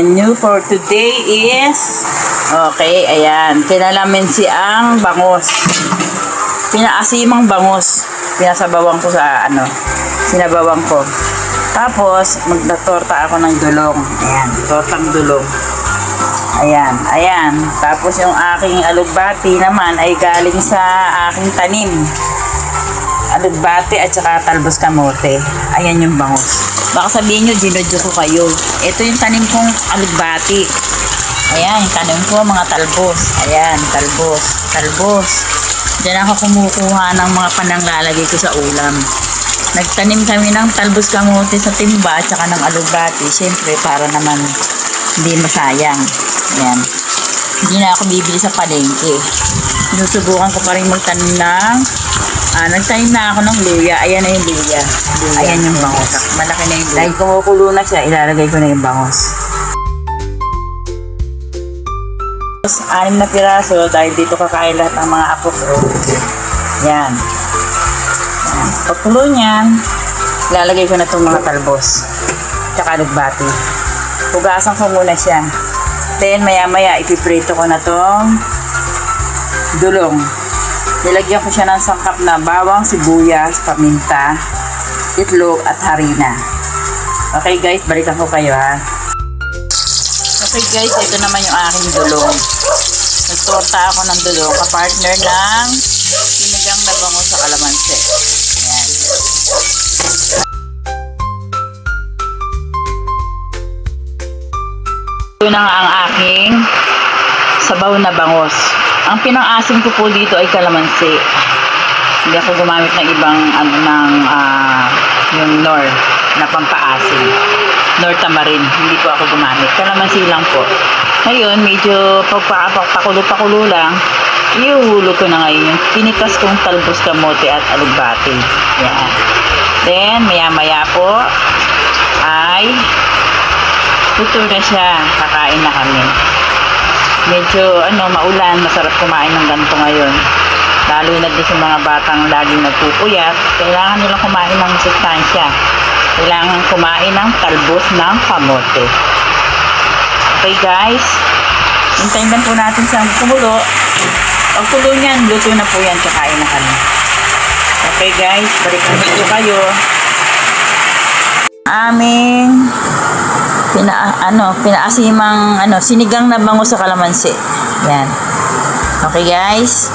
menu for today is, okay, ayan, kinalamansi ang bangus. Pinaasimang bangus. Pinasabawan ko sa, sinabawan ko. Tapos, magtatorta ako ng dulong. Ayan, tortang dulong. Ayan, ayan. Tapos, yung aking alugbati naman ay galing sa aking tanim. Alugbati at saka talbos kamote. Ayan yung bangus. Baka sabihin nyo, ginodyo ko kayo. Ito yung tanim kong alugbati. Ayan, yung tanim ko, mga talbos. Ayan, talbos. Talbos. Diyan ako kumukuha ng mga pananglalagay ko sa ulam. Nagtanim kami ng talbos kamote sa timba at saka ng alugbati. Siyempre, para naman hindi masayang. Ayan. Hindi na ako bibili sa palengke. Sinusubukan ko pa rin magtanim ng nagtanim na ako ng luya. Ayan na yung luya. Ayan yung bangos. Malaki na yung luya. Dahil kumukulo na siya, ilalagay ko na yung bangos. 6 na piraso dahil dito kakain lahat ng mga apo ko. Yan. Pagkulo niyan, ilalagay ko na itong mga talbos. Tsaka alugbati. Hugasan ko muna siya. Then maya maya ipiprito ko na itong dulong. Nilagyan ko siya ng sangkap na bawang, sibuyas, paminta, itlog at harina. Okay guys, balikan ko kayo ha. Okay guys, ito naman yung aking dulong. Nagtorta ako ng dulong, kapartner ng sinigang na bango sa kalamansi. Ayan. Ito na nga ang aking sabaw na bangos. Ang pinang-asim ko po dito ay kalamansi. Hindi ako gumamit ng ibang yung nor na pampaasim. Nor tamarin, hindi po ako gumamit. Kalamansi lang po. Ngayon, medyo pagpakulo-pakulo lang, iuhulog ko na ngayon yung tinitas kong talbos kamote at alugbati. Yan. Then, maya-maya po ay tuto na siya. Kakain na kami. Medyo maulan, masarap kumain ng ganito ngayon. Lalo na din sa mga batang laging nagpupuyat, kailangan nilang kumain ng sustansya. Kailangan kumain ng talbos ng kamote. Okay guys, hintayin lang po natin siyang kumulo. Pag kulo niyan, luto na po yan, kakain na kami. Okay guys, balikan dito kayo. Aming pinaasimang sinigang na bango sa kalamansi. Yan. Okay guys.